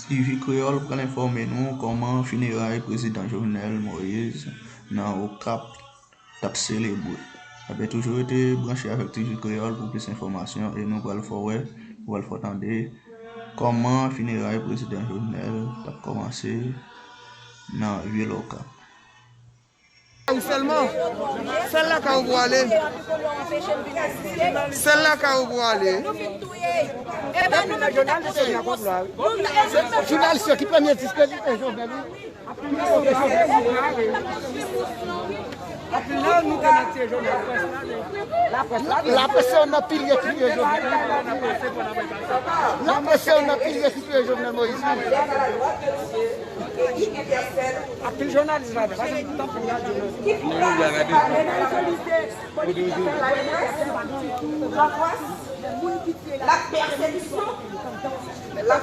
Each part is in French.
TV Créole pour informer nous comment funérailles président Jovenel Moïse dans au Cap t'a célébré. J'avais toujours été branché avec TV Créole pour plus d'informations et nous allons faire entendre comment funérailles président Jovenel t'a commencé dans le vieux local. Seulement, celle-là quand vous allez, celle-là quand vous allez. Journaliste qui premier discréditer journal. La personne n'a pile écrit journal. La personne n'a pile écrit journal Moïse. Appel journaliste là. La perception, la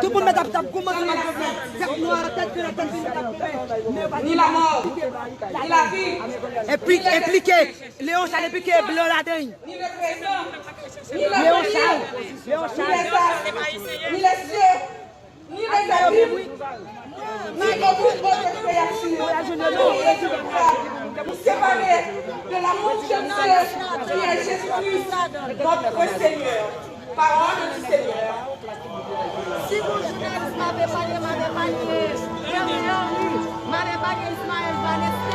tout le monde met à ni la mort, ni la vie. Impliqué, Léon Charles impliqué, Blanc Latin. Ni le président, Léon Charles, ni les cieux, ni les abîmes, ni aucune autre créature. Nous séparer de l'amour de Dieu qui est Jésus-Christ, notre Seigneur. Parole du Seigneur. Si vous journalistes m'avez parlé, m'avez parlé Ismaël Vanessa.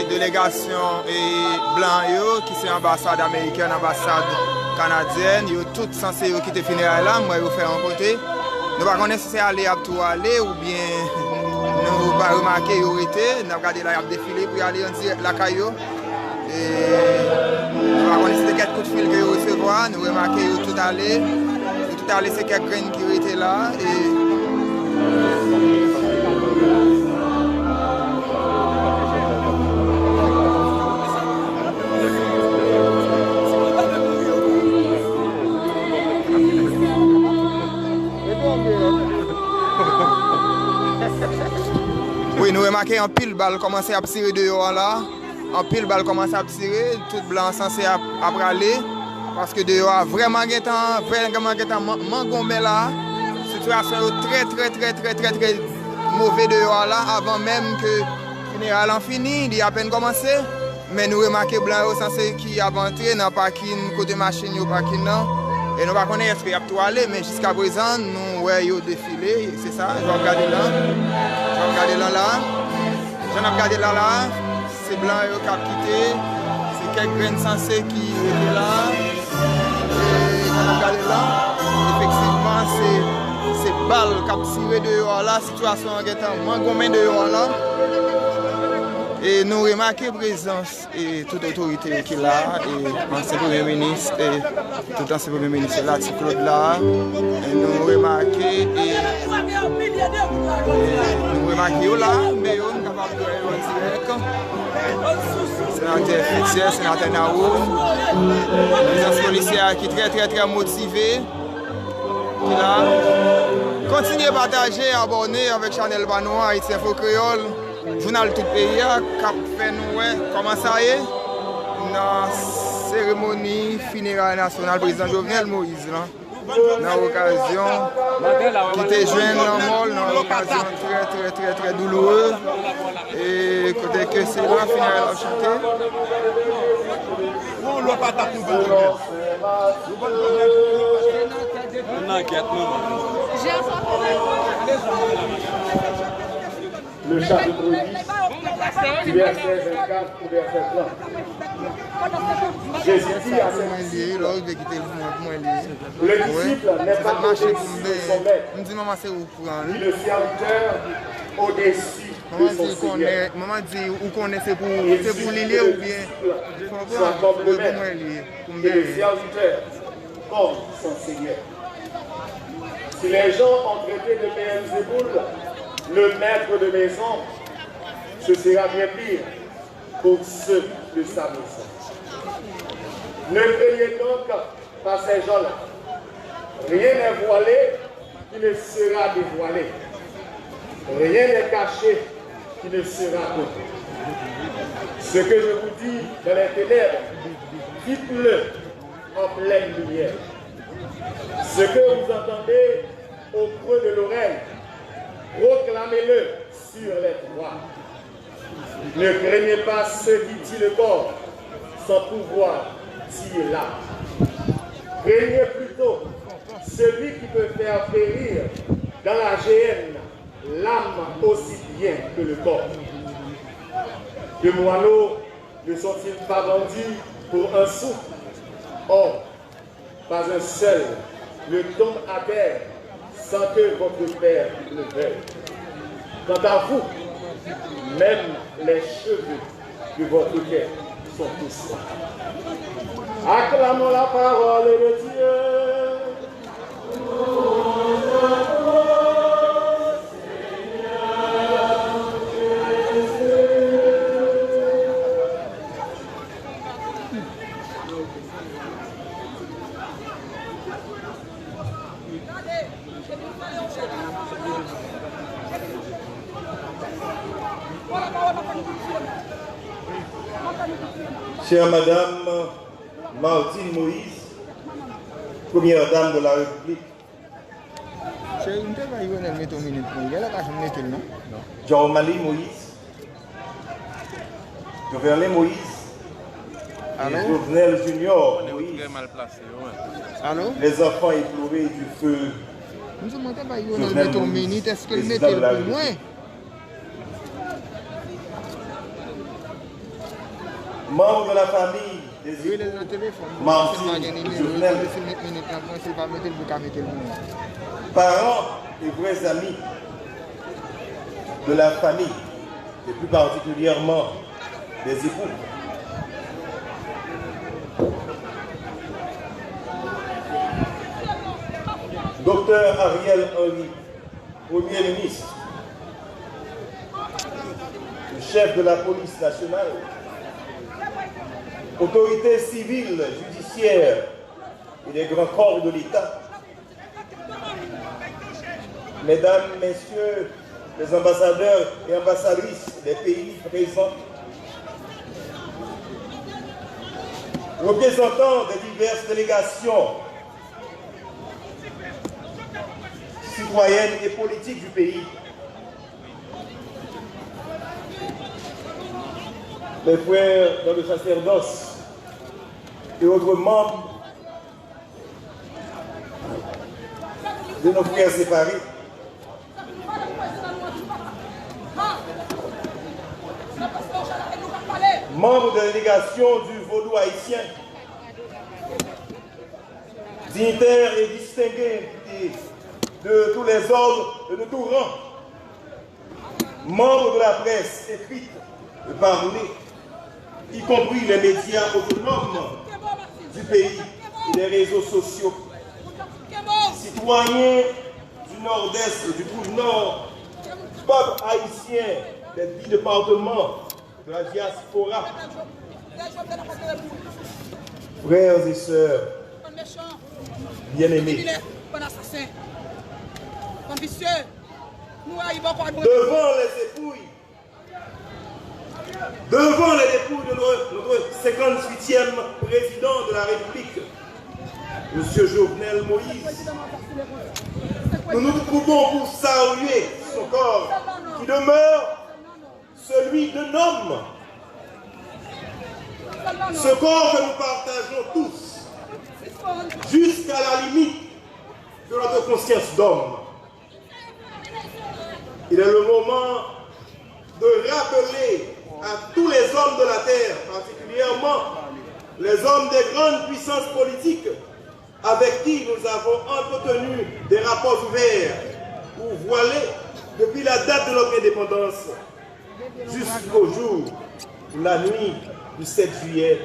Délégation et blanc qui c'est ambassade américaine, ambassade canadienne, ils sont tous censés quitter funérailles là, moi ils faire rencontrer. Nous ne connaissons pas si c'est aller à tout aller ou bien nous pas remarquer qu'ils ont été, nous avons regardé là, ils ont défilé pour aller en direct la caillou. Et nous avons connaissé quelques coups de fil qu'ils ont recevoir, nous avons remarqué qu'ils ont tout allé, c'est quelques graines qui ont été là. remarquons un pile balle commencer à tirer dehors là. En pile balle commence à tirer, tout blanc censé à aller. Parce que dehors a vraiment mangomé là. Situation très mauvais dehors là. Avant même que le funéral en fini, il a à peine commencé. Mais nous remarquons blanc censé qui a entré dans le parking, côté machine, au parking là. Et nous ne connaissons pas est-ce qu'il y a tout aller, mais jusqu'à présent, nous voyons défiler, c'est ça, je vais regarder là. Je vais regarder là. Je vais regarder là. C'est blanc qui a quitté. C'est quelques graines sensées qui étaient là. Et je vais regarder là. Effectivement, c'est balles qui ont tiré dehors là. La situation est en mangomé dehors là. Et nous remarquons la présence et toute autorité qui est là, et l'ancien Premier ministre, et tout ancien Premier ministre là, Claude là. Et nous remarquons, là, mais nous sommes capables de voir direct. Sénateur Fetier, sénateur Naoum, les policiers qui sont très motivés. Là. Continuez à partager, abonner avec Chanel Banois, Haïti Info Créole. Journal tout pays qui a fait nous comment ça y est dans la cérémonie funéraire nationale président Jovenel Moïse là. Dans l'occasion qui était jeune dans une occasion très douloureuse et côté que c'est là funéraire a chanté. Le chapitre 10, verset 24 au verset 30. Jésus dit à ses disciples, le disciple n'est pas au-dessus de son maître, ni le serviteur au-dessus de son Seigneur. Maman dit, ou connaissez pour l'île ou bien soit comme le maître, et le serviteur comme son Seigneur. Si les gens ont traité de Beelzéboul, le maître de maison, ce sera bien pire pour ceux de sa maison. Ne craignez donc pas ces gens-là. Rien n'est voilé qui ne sera dévoilé. Rien n'est caché qui ne sera connu. Ce que je vous dis dans les ténèbres, dites-le en pleine lumière. Ce que vous entendez au creux de l'oreille, proclamez-le sur les toits. Ne craignez pas ceux qui tuent le corps sans pouvoir tuer l'âme. Craignez plutôt celui qui peut faire périr dans la géhenne l'âme aussi bien que le corps. De moineaux ne sont-ils pas vendus pour un sou? Or, pas un seul ne tombe à terre sans que votre Père le veuille. Quant à vous, même les cheveux de votre tête sont tous noirs. Acclamons la parole de Dieu. Chère Madame Martine Moïse, Première Dame de la République, Jean-Marie Moïse, Jovenel Moïse, Jovenel Junior Moïse, les enfants éplorés du feu, Jovenel Moïse, président de la République. Membres de la famille des Martine et Jovenel, parents et vrais amis de la famille, et plus particulièrement des époux. Docteur Ariel Henry, Premier ministre, le chef de la police nationale, autorités civiles, judiciaires et des grands corps de l'État, Mesdames, Messieurs les ambassadeurs et ambassadrices des pays présents, représentants des diverses délégations citoyennes et politiques du pays, mes frères dans le sacerdoce et autres membres de nos frères séparés, membres de la délégation du Vaudou haïtien, dignitaires et distingués de tous les ordres et de tout rang, membres de la presse écrite et parlée, y compris les médias autonomes du pays et les réseaux sociaux, citoyens du nord-est et du nord, peuple haïtien des 10 départements de la diaspora, frères et sœurs, bien-aimés, devant les dépouilles de notre 58e président de la République, M. Jovenel Moïse, nous nous trouvons pour saluer son corps qui demeure celui d'un homme. Ce corps que nous partageons tous, jusqu'à la limite de notre conscience d'homme. Il est le moment de rappeler à tous les hommes de la terre, particulièrement les hommes des grandes puissances politiques avec qui nous avons entretenu des rapports ouverts ou voilés depuis la date de notre indépendance jusqu'au jour, la nuit du 7 juillet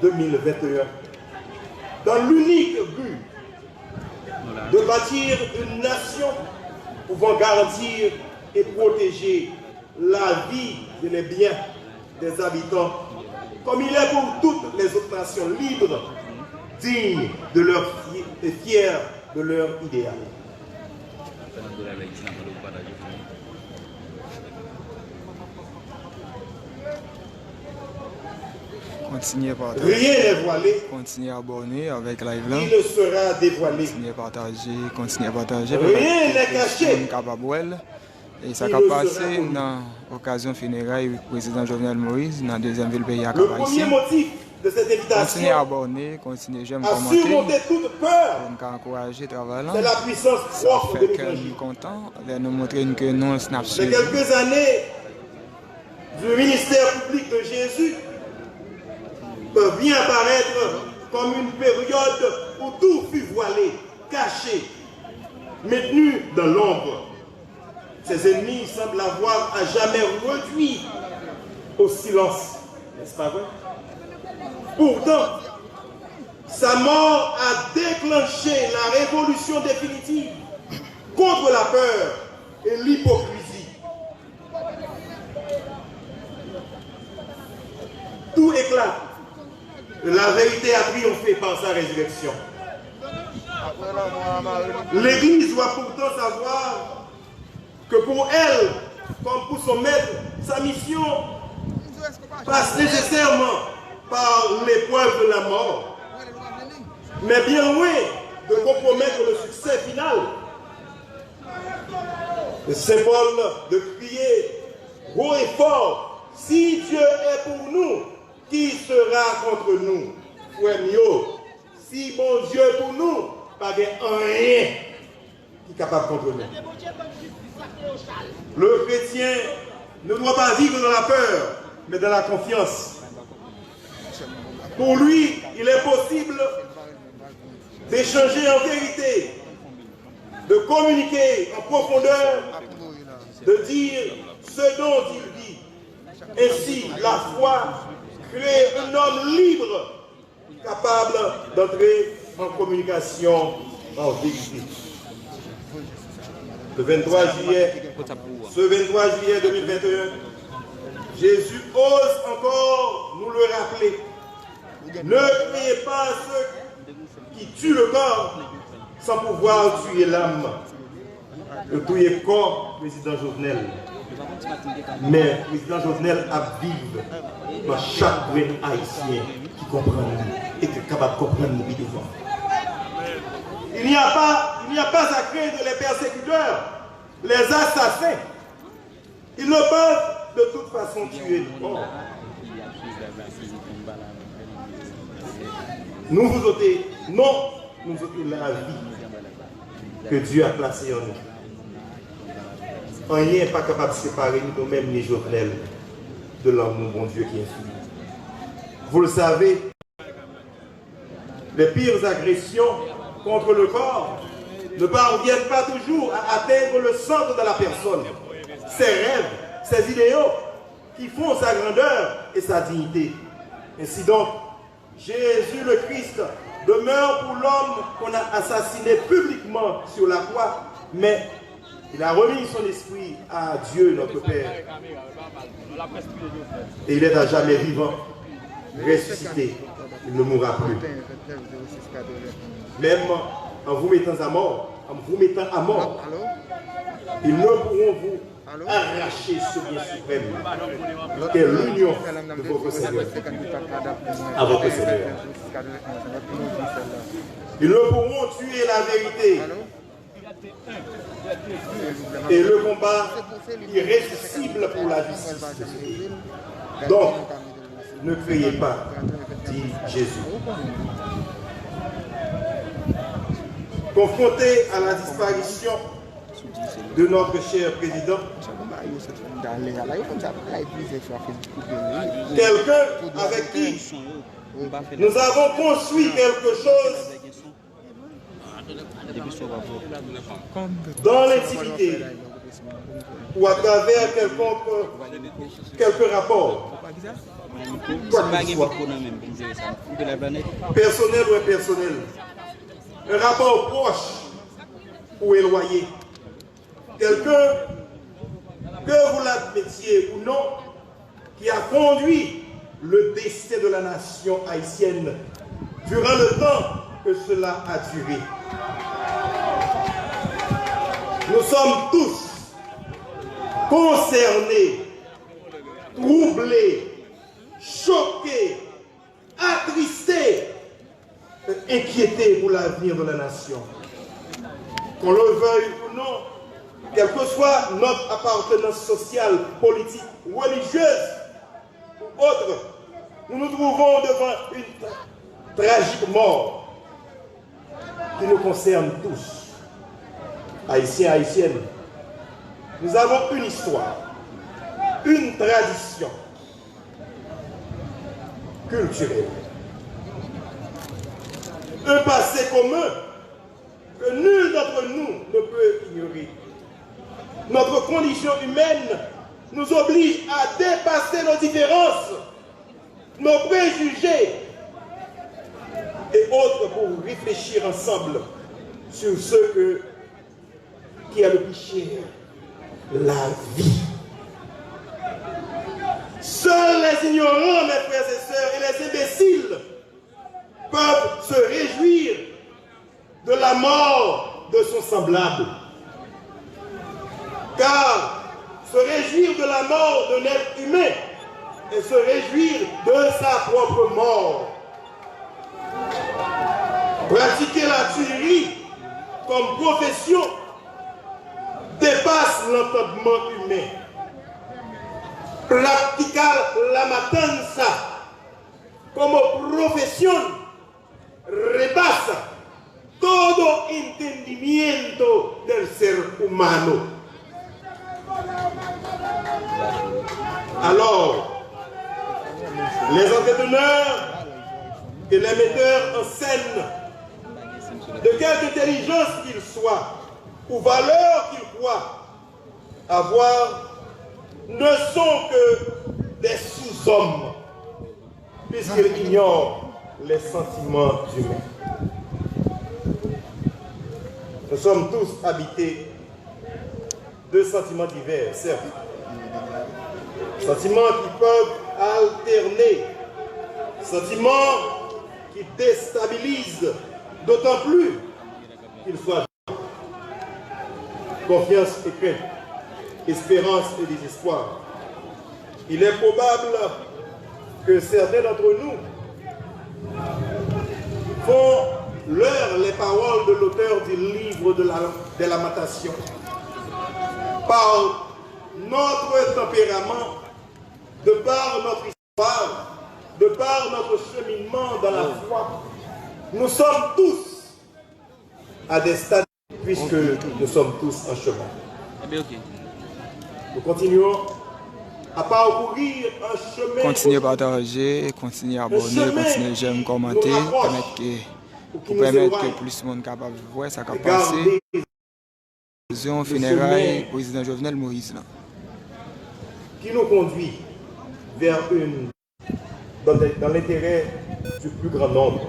2021, dans l'unique but de bâtir une nation pouvant garantir et protéger la vie et les biens des habitants, comme il est pour toutes les autres nations libres, dignes de leur et fiers de leur idéal. Continuez à partager. Rien n'est voilé. Continuez à abonner avec live là. Il ne sera dévoilé. Continuez à partager. Rien n'est caché. Et ça a passé dans l'occasion funéraire du président Jovenel Moïse dans la deuxième ville pays à Le premier motif de cette invitation, continuez à abonner, continuez à commenter, surmonter toute peur, encourager travail. C'est la puissance propre de l'évangile. Content de nous montrer que nous sommes de quelques années du ministère public de Jésus vient apparaître comme une période où tout fut voilé, caché, maintenu dans l'ombre. Ses ennemis semblent l'avoir à jamais réduit au silence. N'est-ce pas vrai? Pourtant, sa mort a déclenché la révolution définitive contre la peur et l'hypocrisie. Tout éclate. La vérité a triomphé par sa résurrection. L'Église doit pourtant savoir que pour elle, comme pour son maître, sa mission passe nécessairement par l'épreuve de la mort. Mais bien loin de compromettre le succès final, le symbole de crier haut et fort, si Dieu est pour nous, qui sera contre nous? Frère Mio, si bon Dieu est pour nous, pas de rien qui est capable contre nous. Le chrétien ne doit pas vivre dans la peur, mais dans la confiance. Pour lui, il est possible d'échanger en vérité, de communiquer en profondeur, de dire ce dont il dit. Ainsi, la foi crée un homme libre, capable d'entrer en communication en vérité. Ce 23 juillet 2021, Jésus ose encore nous le rappeler. Ne criez pas ceux qui tuent le corps sans pouvoir tuer l'âme. le tout est corps président Jovenel. Mais le président Jovenel a vivre dans chaque grain haïtien qui comprend et qui est capable de comprendre nous devant. Il n'y a pas à craindre les persécuteurs, les assassins. Ils ne peuvent de toute façon tuer le corps. Nous vous ôtons, non, nous ôtons la vie que Dieu a placée en nous. Rien n'est pas capable de séparer nous-mêmes ni Jovenel de l'amour, bon Dieu, qui est infini. Vous le savez, les pires agressions contre le corps ne parviennent pas toujours à atteindre le centre de la personne, ses rêves, ses idéaux, qui font sa grandeur et sa dignité. Ainsi donc, Jésus le Christ demeure pour l'homme qu'on a assassiné publiquement sur la croix, mais il a remis son esprit à Dieu, notre Père. Et il est à jamais vivant, ressuscité. Il ne mourra plus. Même en vous mettant à mort, ils ne pourront vous arracher ce bien suprême qu'est l'union de votre Seigneur à votre Seigneur. Ils ne pourront tuer la vérité et le combat irrésistible pour la justice. Donc, ne criez pas, dit Jésus. Confronté à la disparition de notre cher président, quelqu'un avec qui nous avons construit quelque chose dans l'intimité ou à travers quelques rapports, quoi qu'il soit, personnel ou impersonnel, un rapport proche ou éloigné, quelqu'un, que vous l'admettiez ou non, qui a conduit le destin de la nation haïtienne durant le temps que cela a duré. Nous sommes tous concernés, troublés, choqués, attristés, inquiétés pour l'avenir de la nation. Qu'on le veuille ou non, quelle que soit notre appartenance sociale, politique, religieuse ou autre, nous nous trouvons devant une tragique mort qui nous concerne tous, Haïtiens, Haïtiennes. Nous avons une histoire, une tradition culturelle, un passé commun que nul d'entre nous ne peut ignorer. Notre condition humaine nous oblige à dépasser nos différences, nos préjugés et autres pour réfléchir ensemble sur ce qui est le plus cher, la vie. Seuls les ignorants, mes frères et sœurs, et les imbéciles peuvent se réjouir de la mort de son semblable. Car se réjouir de la mort d'un être humain et se réjouir de sa propre mort. Pratiquer la tuerie comme profession dépasse l'entendement humain. Practicar la matanza como profesión rebasa todo entendimiento del ser humano. Alors, les entrepreneurs et les metteurs en scène, de quelque intelligence qu'ils soient, ou valeur qu'ils croient avoir, ne sont que des sous-hommes, puisqu'ils ignorent les sentiments humains. Nous sommes tous habités de sentiments divers, certes. Sentiments qui peuvent alterner, sentiments qui déstabilisent, d'autant plus qu'ils soient. confiance et crainte, espérance et désespoir. Il est probable que certains d'entre nous font leur les paroles de l'auteur du livre des Lamentations. Par notre tempérament, de par notre histoire, de par notre cheminement dans la foi, nous sommes tous à des stades puisque nous sommes tous en chemin. Nous continuons à parcourir un chemin. Continuez à partager, continuez à abonner, continuez à j'aime, commenter, pour permettre que plus de monde capable de voir ça va passer. Funérailles président Jovenel Moïse. Qui nous conduit vers dans l'intérêt du plus grand nombre.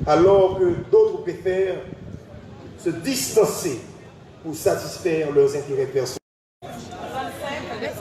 Alors que d'autres préfèrent se distancer pour satisfaire leurs intérêts personnels.